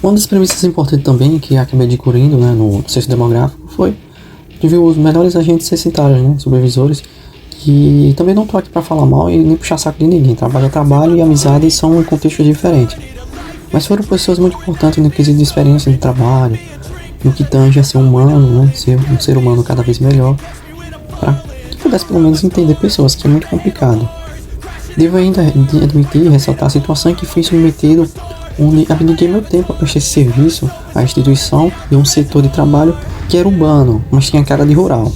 Uma das premissas importantes também que acabei adquirindo, né, no censo demográfico foi de ver os melhores agentes censitários, né, supervisores, que também não estou aqui para falar mal e nem puxar saco de ninguém. Trabalho é trabalho e amizade são contextos diferentes. Mas foram pessoas muito importantes no quesito de experiência de trabalho, no que tange a ser humano, né, ser um ser humano cada vez melhor, para que pudesse pelo menos entender pessoas, que é muito complicado. Devo ainda admitir e ressaltar a situação em que fui submetido, onde abdiquei meu tempo a prestar esse serviço à instituição de um setor de trabalho que era urbano, mas tinha cara de rural,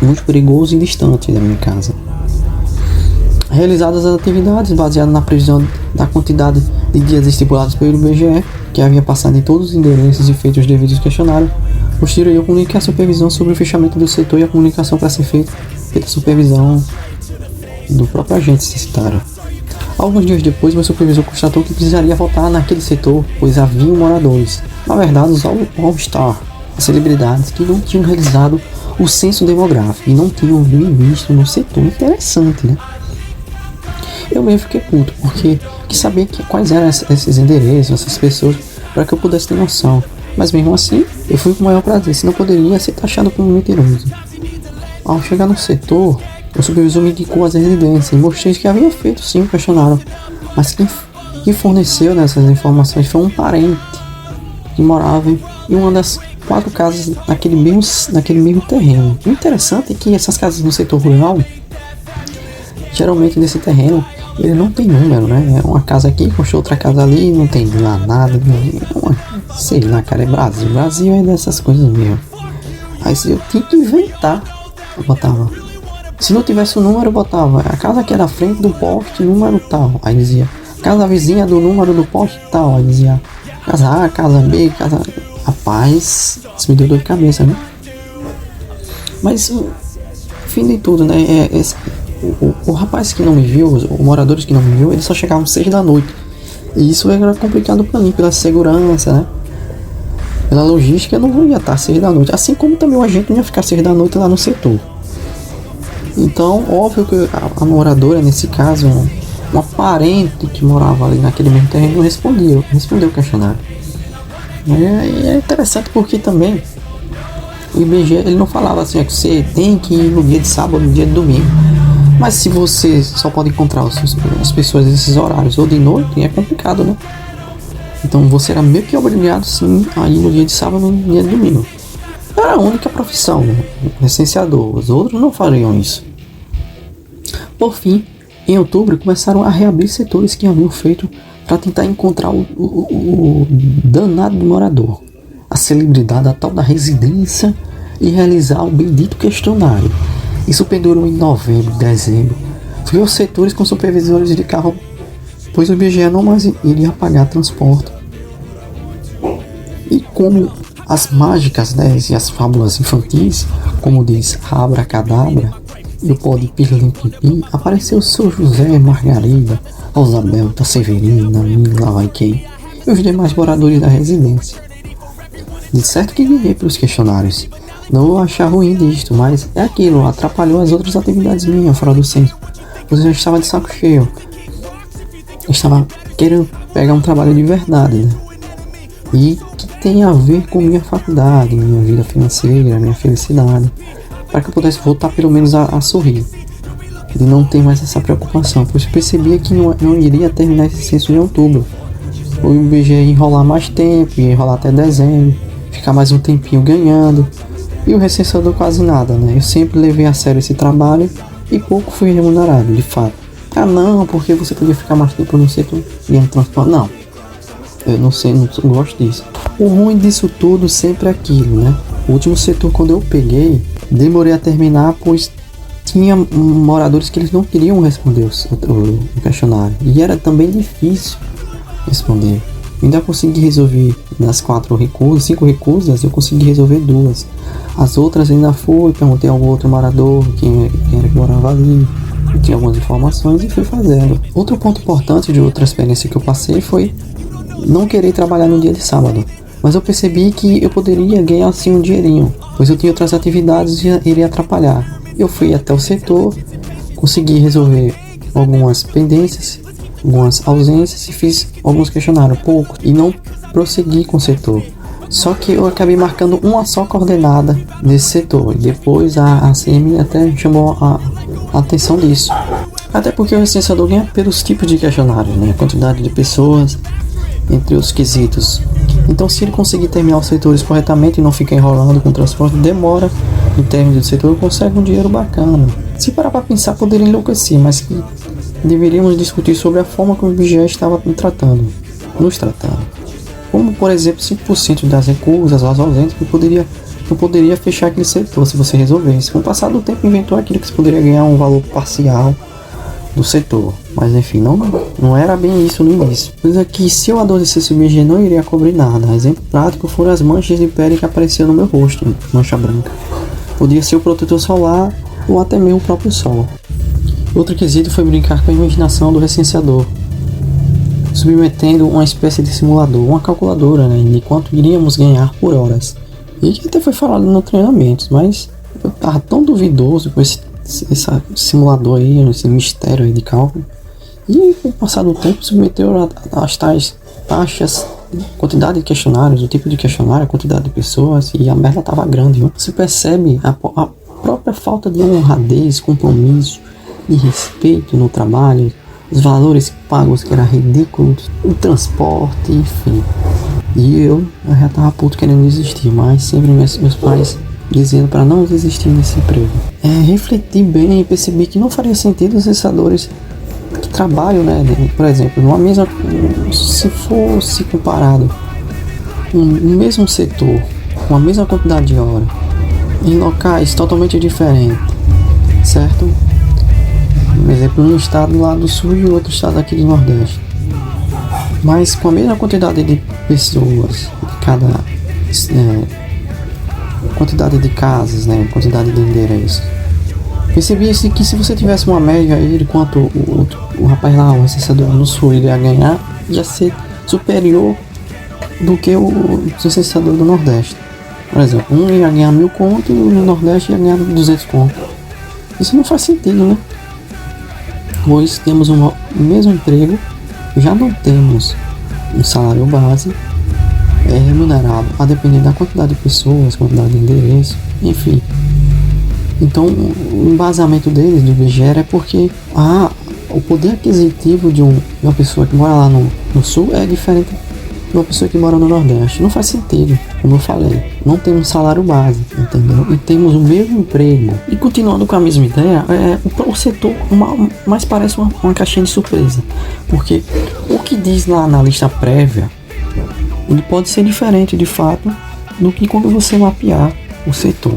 muito perigoso e distante da minha casa. Realizadas as atividades baseadas na previsão da quantidade de dias estipulados pelo IBGE, que havia passado em todos os endereços e feito os devidos questionários, posterior eu comuniquei a supervisão sobre o fechamento do setor e a comunicação para ser feita pela supervisão do próprio agente censitário. Alguns dias depois, meu supervisor constatou que precisaria voltar naquele setor, pois haviam moradores, na verdade os All-Star, as celebridades que não tinham realizado o censo demográfico e não tinham visto no setor. Interessante, né? Eu mesmo fiquei puto, porque quis saber quais eram esses endereços, essas pessoas, para que eu pudesse ter noção. Mas mesmo assim, eu fui com o maior prazer, senão poderia ser taxado como mentiroso. Ao chegar no setor, o supervisor me indicou as residências e mostrei que havia feito sim o questionário, mas quem forneceu essas informações foi um parente que morava em uma das 4 casas naquele mesmo terreno. O interessante é que essas casas no setor rural, geralmente nesse terreno, ele não tem número, né? É uma casa aqui, construiu outra casa ali, não tem lá nada, sei lá, cara, é Brasil. Brasil é dessas coisas mesmo. Aí eu tinha que inventar, eu botava. Se não tivesse o número, eu botava a casa que era à frente do poste, número tal. Aí dizia, casa vizinha do número do poste tal. Aí dizia, casa A, casa B, casa... Rapaz, isso me deu dor de cabeça, né? Mas, fim de tudo, né? O rapaz que não me viu, os moradores que não me viu, eles só chegavam 6 da noite. E isso era complicado pra mim, pela segurança, né? Pela logística, eu não ia estar 6 da noite. Assim como também o agente não ia ficar 6 da noite lá no setor. Então, óbvio que a moradora, nesse caso, uma parente que morava ali naquele mesmo terreno, respondeu o questionário. É interessante porque também o IBGE ele não falava assim, que você tem que ir no dia de sábado, no dia de domingo. Mas se você só pode encontrar as pessoas nesses horários ou de noite, é complicado, né? Então você era meio que obrigado sim a ir no dia de sábado ou no dia de domingo. Era a única profissão, né? Licenciador. Os outros não fariam isso. Por fim, em outubro, começaram a reabrir setores que haviam feito para tentar encontrar o danado do morador, a celebridade, a tal da residência, e realizar o bendito questionário. Isso pendurou em novembro, dezembro. Fui aos setores com supervisores de carro, pois o IBGE não mais iria pagar transporte. E como as mágicas, né, e as fábulas infantis, como diz Abracadabra e o pó de Pirlim-Pim-Pim, apareceu o seu José, Margarida, Osabelta, Severina, Mila, vai quem, e os demais moradores da residência. De certo que ganhei pelos questionários. Não vou achar ruim disto, mas é aquilo, atrapalhou as outras atividades minhas fora do centro. Pois eu já estava de saco cheio. Eu estava querendo pegar um trabalho de verdade, né? E que tem a ver com minha faculdade, minha vida financeira, minha felicidade, para que eu pudesse voltar pelo menos a sorrir, de não ter mais essa preocupação, pois eu percebia que não iria terminar esse censo em outubro. O IBGE ia enrolar mais tempo, ia enrolar até dezembro, ficar mais um tempinho ganhando, e o recenseador quase nada, né? Eu sempre levei a sério esse trabalho e pouco fui remunerado, de fato. Ah não, porque você podia ficar mais tempo no setor e no transporte. Não, eu não sei, não gosto disso. O ruim disso tudo sempre é aquilo, né? O último setor, quando eu peguei, demorei a terminar, pois tinha moradores que eles não queriam responder o questionário. E era também difícil responder. Eu ainda consegui resolver das 5 recusas, eu consegui resolver 2. As outras ainda fui, perguntei a algum outro morador, quem era que morava ali, tinha algumas informações e fui fazendo. Outro ponto importante de outra experiência que eu passei foi não querer trabalhar no dia de sábado. Mas eu percebi que eu poderia ganhar assim um dinheirinho, pois eu tinha outras atividades e iria atrapalhar. Eu fui até o setor, consegui resolver algumas pendências, algumas ausências e fiz alguns questionários, poucos. E não prosseguir com o setor. Só que eu acabei marcando uma só coordenada nesse setor. E depois a ACM até chamou a atenção disso. Até porque o recenseador ganha pelos tipos de questionários, né? A quantidade de pessoas, entre os quesitos. Então, se ele conseguir terminar os setores corretamente e não ficar enrolando com o transporte, demora no término do setor, consegue um dinheiro bacana. Se parar para pensar, poderia enlouquecer, mas que deveríamos discutir sobre a forma como o IBGE estava nos tratando. Como, por exemplo, 5% das recusas aos ausentes que não poderia fechar aquele setor se você resolvesse. Com o passar do tempo, inventou aquilo que você poderia ganhar um valor parcial do setor. Mas enfim, não era bem isso no início. Coisa que se eu adoecesse o IBGE não iria cobrir nada. Exemplo prático foram as manchas de pele que apareciam no meu rosto, mancha branca. Podia ser o protetor solar ou até mesmo o próprio sol. Outro quesito foi brincar com a imaginação do recenseador, submetendo uma espécie de simulador, uma calculadora, né, de quanto iríamos ganhar por horas. E que até foi falado no treinamento, mas eu tava tão duvidoso com esse simulador aí, esse mistério aí de cálculo. E com o passar do tempo submeteu as tais taxas, quantidade de questionários, o tipo de questionário, a quantidade de pessoas, e a merda tava grande, viu? Se percebe a própria falta de honradez, compromisso e respeito no trabalho, os valores pagos que era ridículo, o transporte, enfim. E eu já tava puto querendo desistir, mas sempre meus pais dizendo para não desistir desse emprego. Refleti bem e percebi que não faria sentido os recenseadores que trabalham, né, por exemplo, numa mesma, se fosse comparado um mesmo setor, com a mesma quantidade de horas, em locais totalmente diferentes, certo? Por exemplo, um estado lá do sul e outro estado aqui do nordeste, mas com a mesma quantidade de pessoas, de cada quantidade de casas, né, quantidade de endereços. Percebi-se que se você tivesse uma média aí de quanto o rapaz lá, o recenseador no sul ia ganhar, ia ser superior do que o recenseador do nordeste. Por exemplo, um ia ganhar 1.000 conto e no nordeste ia ganhar 200 conto. Isso não faz sentido, né? Pois temos o mesmo emprego, já não temos um salário base, remunerado a depender da quantidade de pessoas, quantidade de endereço, enfim. Então, o embasamento deles, do IBGE, é porque o poder aquisitivo de uma pessoa que mora lá no sul é diferente de uma pessoa que mora no nordeste. Não faz sentido, como eu falei. Não tem um salário base, entendeu? E temos o mesmo emprego. E continuando com a mesma ideia, o setor mais parece uma caixinha de surpresa. Porque o que diz lá na lista prévia, ele pode ser diferente de fato do que quando você mapear o setor.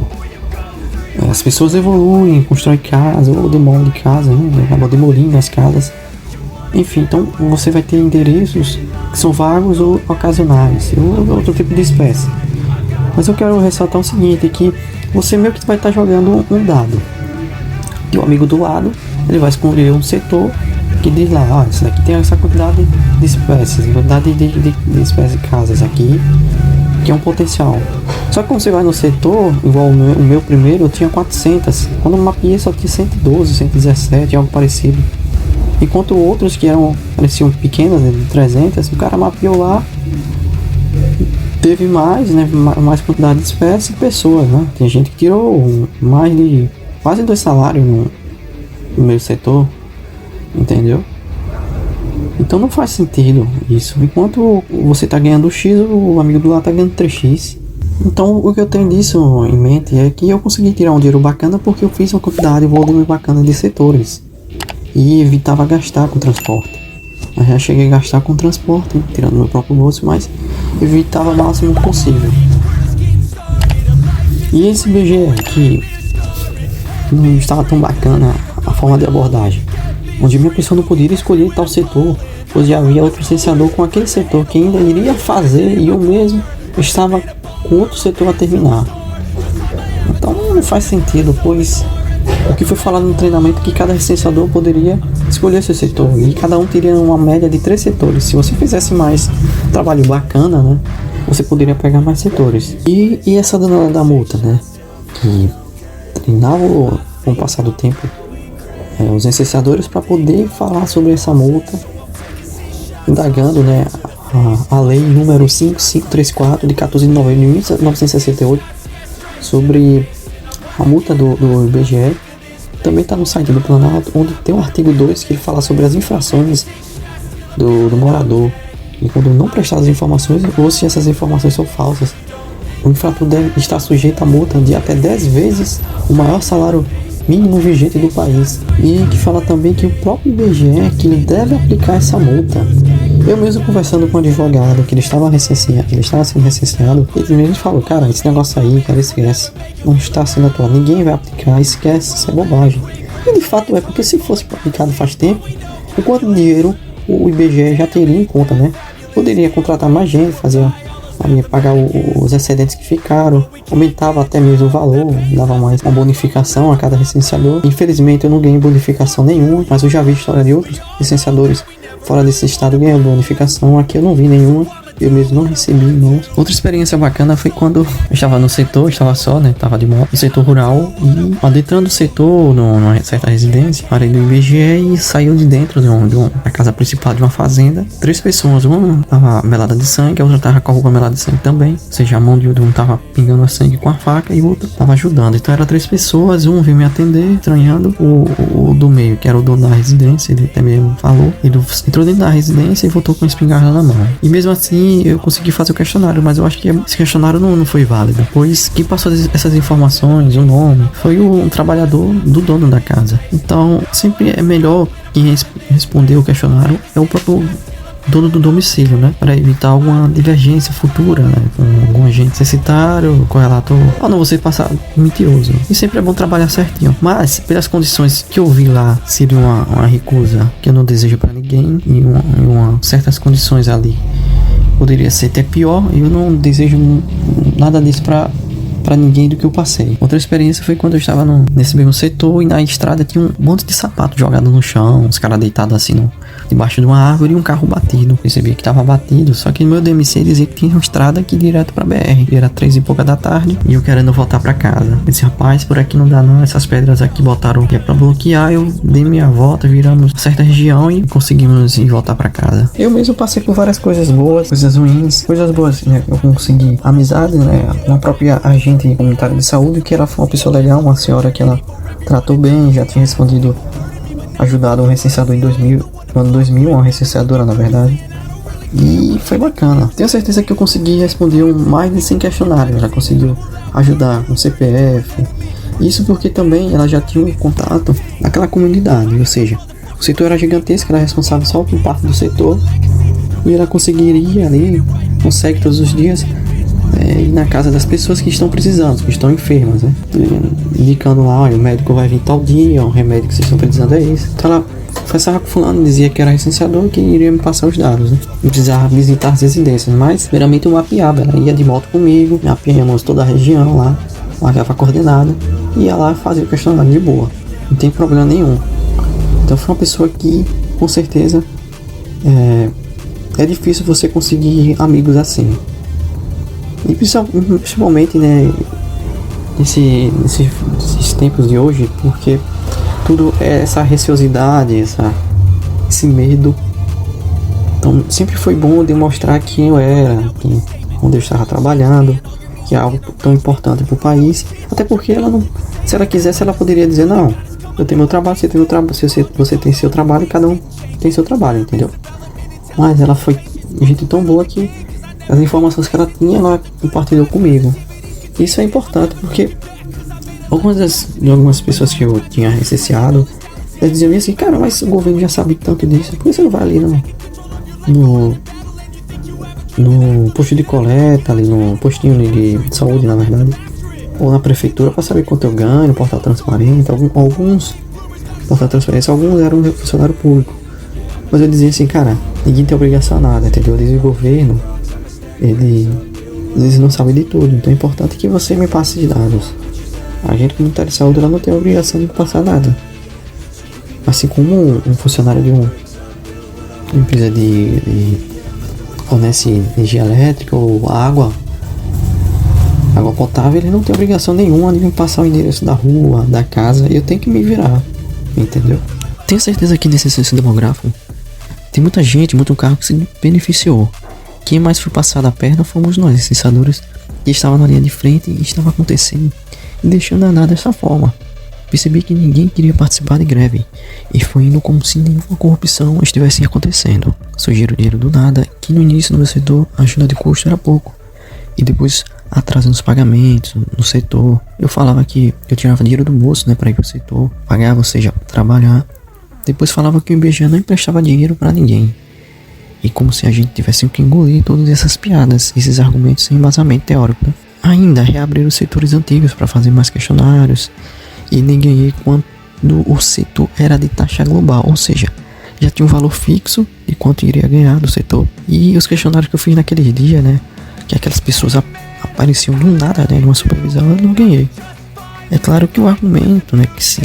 As pessoas evoluem, constroem casa ou demolem casa, né? Acabam demolindo as casas. Enfim, então você vai ter endereços que são vagos ou ocasionais, ou outro tipo de espécie. Mas eu quero ressaltar o seguinte, que você meio que vai estar jogando um dado. E o amigo do lado, ele vai escolher um setor que diz lá, isso daqui tem essa quantidade de espécies, quantidade de espécies de casas aqui, que é um potencial. Só que quando você vai no setor, igual o meu primeiro, eu tinha 400. Quando eu mapeei só tinha 112, 117, algo parecido. Enquanto outros que pareciam pequenas, né, de 300, o cara mapeou lá, teve mais, né, mais quantidade de espécies e pessoas, né. Tem gente que tirou mais de quase 2 salários no meu setor, entendeu? Então não faz sentido isso. Enquanto você tá ganhando X, o amigo do lado tá ganhando 3x. Então o que eu tenho disso em mente é que eu consegui tirar um dinheiro bacana porque eu fiz uma quantidade, volume bacana de setores e evitava gastar com transporte. Eu já cheguei a gastar com transporte, tirando meu próprio bolso, mas evitava o máximo possível. E esse BGE que não estava tão bacana a forma de abordagem, onde minha pessoa não poderia escolher tal setor, pois já havia outro licenciador com aquele setor que ainda iria fazer e eu mesmo estava com outro setor a terminar. Então não faz sentido, pois o que foi falado no treinamento é que cada licenciador poderia escolher seu setor e cada um teria uma média de 3 setores. Se você fizesse mais trabalho bacana, né, você poderia pegar mais setores. E essa da multa, né, que treinava com o passar do tempo os licenciadores para poder falar sobre essa multa, indagando, né, a lei número 5534 de 14 de novembro de 1968 sobre a multa do IBGE. Também está no site do Planalto, onde tem um artigo 2 que ele fala sobre as infrações do morador. E quando não prestar as informações, ou se essas informações são falsas, o infrator deve estar sujeito a multa de até 10 vezes o maior salário mínimo vigente do país. E que fala também que o próprio IBGE que ele deve aplicar essa multa. Eu mesmo conversando com um advogado que ele estava sendo recenseado, ele mesmo falou, cara, esse negócio aí, cara, esquece. Não está sendo atuado, ninguém vai aplicar, esquece, isso é bobagem. E de fato é, porque se fosse aplicado faz tempo, o quanto dinheiro o IBGE já teria em conta, né? Poderia contratar mais gente, pagar os excedentes que ficaram, aumentava até mesmo o valor, dava mais uma bonificação a cada recenseador. Infelizmente eu não ganhei bonificação nenhuma, mas eu já vi história de outros recenseadores fora desse estado ganhando bonificação. Aqui eu não vi nenhuma, eu mesmo não recebi, não. Outra experiência bacana foi quando eu estava no setor, estava só, né, estava de moto, no setor rural, e adentrando o setor, numa certa residência, parei do IBGE e saiu de dentro da casa principal de uma fazenda, 3 pessoas, uma estava melada de sangue, a outra estava com a roupa melada de sangue também, ou seja, a mão de um estava pingando a sangue com a faca e o outro estava ajudando. Então eram 3 pessoas, um veio me atender, estranhando, o do meio, que era o dono da residência, ele até mesmo falou, ele entrou dentro da residência e voltou com a espingarda na mão. E mesmo assim, eu consegui fazer o questionário, mas eu acho que esse questionário não foi válido, pois quem passou essas informações, o nome, foi um trabalhador do dono da casa. Então, sempre é melhor quem responder o questionário é o próprio dono do domicílio, né? Para evitar alguma divergência futura, né? Com algum agente censitário, correlator, ou não você passar mentiroso. E sempre é bom trabalhar certinho. Mas, pelas condições que eu vi lá, seria uma recusa que eu não desejo para ninguém, e certas condições ali poderia ser até pior, e eu não desejo nada disso pra ninguém do que eu passei. Outra experiência foi quando eu estava nesse mesmo setor e na estrada tinha um monte de sapato jogado no chão, os caras deitados assim debaixo de uma árvore e um carro batido. Percebi que estava batido, só que no meu DMC dizia que tinha uma estrada aqui direto pra BR. E era 3 e pouca da tarde e eu querendo voltar pra casa. Eu disse, rapaz, por aqui não dá não, essas pedras aqui botaram que é pra bloquear. Eu dei minha volta, viramos certa região e conseguimos ir voltar pra casa. Eu mesmo passei por várias coisas boas, coisas ruins, coisas boas, né? Eu consegui amizade, né? Uma própria agente comunitária de saúde, que ela foi uma pessoa legal, uma senhora que ela tratou bem, já tinha ajudado um recenseador no ano 2000, uma recenseadora na verdade, e foi bacana. Tenho certeza que eu consegui responder mais de 100 questionários, já conseguiu ajudar com CPF, isso porque também ela já tinha um contato naquela comunidade, ou seja, o setor era gigantesco, ela era responsável só por parte do setor, e ela conseguiria ali, consegue todos os dias, ir na casa das pessoas que estão precisando, que estão enfermas, né? Indicando lá, olha, o médico vai vir tal dia, o remédio que vocês estão precisando é esse. Então ela conversava com fulano, dizia que era recenseador, que iria me passar os dados, né? Não precisava visitar as residências, mas primeiramente eu mapeava, ela ia de moto comigo, mapeamos toda a região lá, marcava a coordenada, ia lá fazer o questionário de boa, não tem problema nenhum. Então foi uma pessoa que, com certeza, é difícil você conseguir amigos assim. E principalmente, né, nesses tempos de hoje, porque tudo é essa receosidade, esse medo. Então sempre foi bom demonstrar quem eu era, onde eu estava trabalhando, que é algo tão importante para o país. Até porque ela não, se ela quisesse, ela poderia dizer, não, eu tenho meu trabalho, você tem meu trabalho, você tem seu trabalho, cada um tem seu trabalho, entendeu? Mas ela foi de jeito tão boa que as informações que ela tinha, ela compartilhou comigo. Isso é importante porque algumas pessoas que eu tinha recenseado, elas diziam assim, cara, mas o governo já sabe tanto disso, por que você não vai ali no posto de coleta, ali no postinho de saúde, na verdade, ou na prefeitura, para saber quanto eu ganho, no portal transparente. Alguns portal transparência, alguns eram funcionário público, mas eu dizia assim, cara, ninguém tem obrigação a nada, entendeu? Diz o governo, eles não sabem de tudo, então é importante que você me passe os dados. A agente comunitária de saúde, ela não tem a obrigação de passar nada, assim como um funcionário de uma empresa de fornece energia elétrica ou água potável, ele não tem obrigação nenhuma de me passar o endereço da rua, da casa, eu tenho que me virar, entendeu? Tenho certeza que nesse censo demográfico tem muita gente, muito carro que se beneficiou. Quem mais foi passado a perna fomos nós, licenciadores, que estava na linha de frente e estava acontecendo e deixando andar dessa forma. Percebi que ninguém queria participar de greve e foi indo como se nenhuma corrupção estivesse acontecendo. Surgiram dinheiro do nada, que no início no meu setor a ajuda de custo era pouco e depois atrasando os pagamentos no setor. Eu falava que eu tirava dinheiro do bolso, né, para ir pro setor, pagava, ou seja, trabalhar. Depois falava que o IBGE não emprestava dinheiro para ninguém. E como se a gente tivesse que engolir todas essas piadas, esses argumentos sem embasamento teórico, né? Ainda reabriram os setores antigos para fazer mais questionários e nem ganhei quando o setor era de taxa global, ou seja, já tinha um valor fixo de quanto iria ganhar do setor. E os questionários que eu fiz naquele dia, né, que aquelas pessoas apareciam do nada, né, numa supervisão, eu não ganhei. É claro que o argumento, né, que se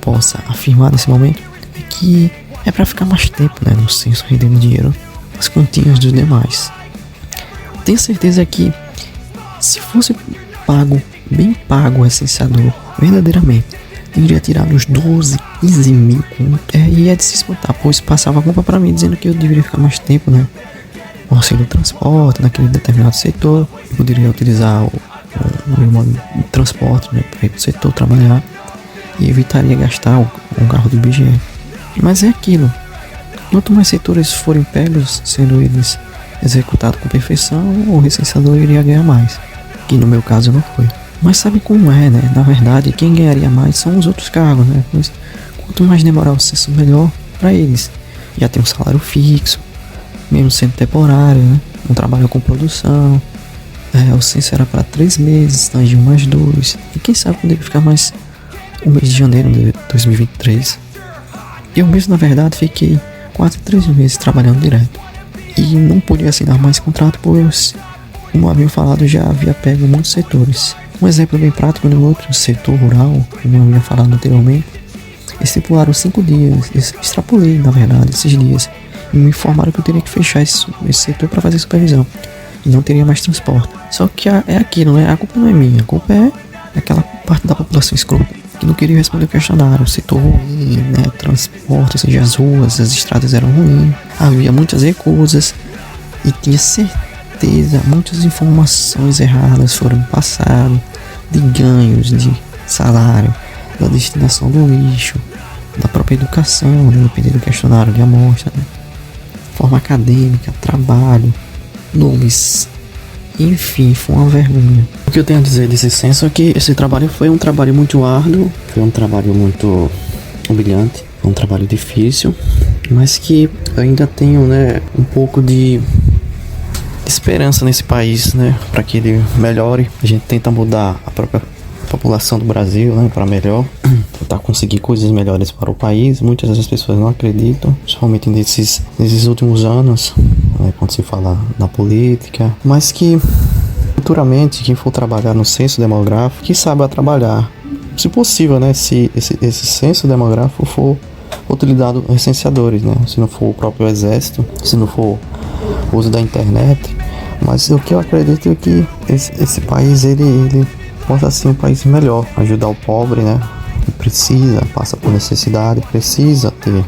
possa afirmar nesse momento é que é para ficar mais tempo, né, no censo, rendendo dinheiro as continhas dos demais. Tenho certeza que se fosse pago, bem pago o licenciador, verdadeiramente, iria tirar uns 12, 15 mil e é de se espantar, pois passava a culpa para mim, dizendo que eu deveria ficar mais tempo, né, o auxílio transporte naquele determinado setor. Eu poderia utilizar o modo de transporte, né, para ir pro setor trabalhar e evitaria gastar um carro do IBGE. Mas é aquilo, quanto mais setores forem pegos, sendo eles executados com perfeição, o licenciador iria ganhar mais, que no meu caso não foi. Mas sabe como é, né? Na verdade, quem ganharia mais são os outros cargos, né? Pois quanto mais demorar o censo, melhor para eles. Já tem um salário fixo, mesmo sendo temporário, né? Um trabalho com produção. O censo era para 3 meses, tangiu mais 2. E quem sabe quando ele ficar mais o mês de janeiro de 2023. Eu mesmo, na verdade, fiquei quase 3 meses trabalhando direto. E não podia assinar mais contrato, pois, como havia falado, já havia pego muitos setores. Um exemplo bem prático no outro setor rural, como eu havia falado anteriormente, estipularam 5 dias, extrapolei na verdade esses dias, e me informaram que eu teria que fechar esse setor para fazer supervisão, e não teria mais transporte. Só que é aquilo, né? A culpa não é minha, a culpa é aquela parte da população escrota que não queria responder o questionário. O setor ruim, né? Transporte, ou seja, as ruas, as estradas eram ruins, havia muitas recusas e tinha certeza, muitas informações erradas foram passadas de ganhos de salário, da destinação do lixo, da própria educação, né, dependendo do questionário de amostra, né, forma acadêmica, trabalho, nomes, enfim, foi uma vergonha. O que eu tenho a dizer desse censo é que esse trabalho foi um trabalho muito árduo, foi um trabalho muito humilhante, foi um trabalho difícil, mas que eu ainda tenho, né, um pouco de esperança nesse país, né, para que ele melhore. A gente tenta mudar a própria população do Brasil, né, para melhor, tentar conseguir coisas melhores para o país. Muitas das pessoas não acreditam, principalmente nesses últimos anos, né, quando se fala na política, mas que futuramente quem for trabalhar no censo demográfico, que saiba trabalhar, se possível, né, se esse censo demográfico for utilizado licenciadores, né, se não for o próprio exército, se não for o uso da internet. Mas o que eu acredito é que esse país ele possa ser um país melhor, ajudar o pobre, né, que precisa, passa por necessidade, precisa ter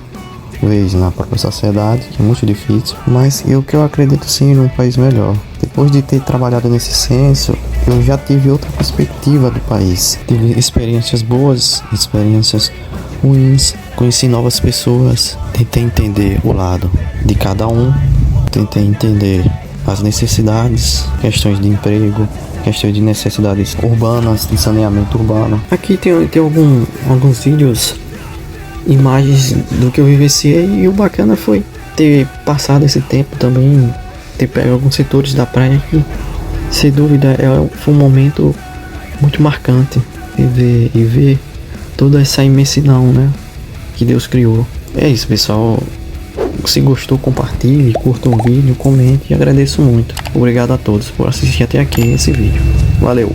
vez na própria sociedade, que é muito difícil. Mas o que eu acredito sim num país melhor. Depois de ter trabalhado nesse censo, eu já tive outra perspectiva do país, tive experiências boas, experiências ruins, conheci novas pessoas, tentei entender o lado de cada um, tentei entender as necessidades, questões de emprego, questões de necessidades urbanas, de saneamento urbano. Aqui tem alguns vídeos, imagens do que eu vivenciei, e o bacana foi ter passado esse tempo também, ter pego alguns setores da praia que, sem dúvida, foi um momento muito marcante e ver toda essa imensidão, né, que Deus criou. É isso, pessoal. Se gostou, compartilhe, curta o vídeo, comente e agradeço muito. Obrigado a todos por assistir até aqui esse vídeo. Valeu!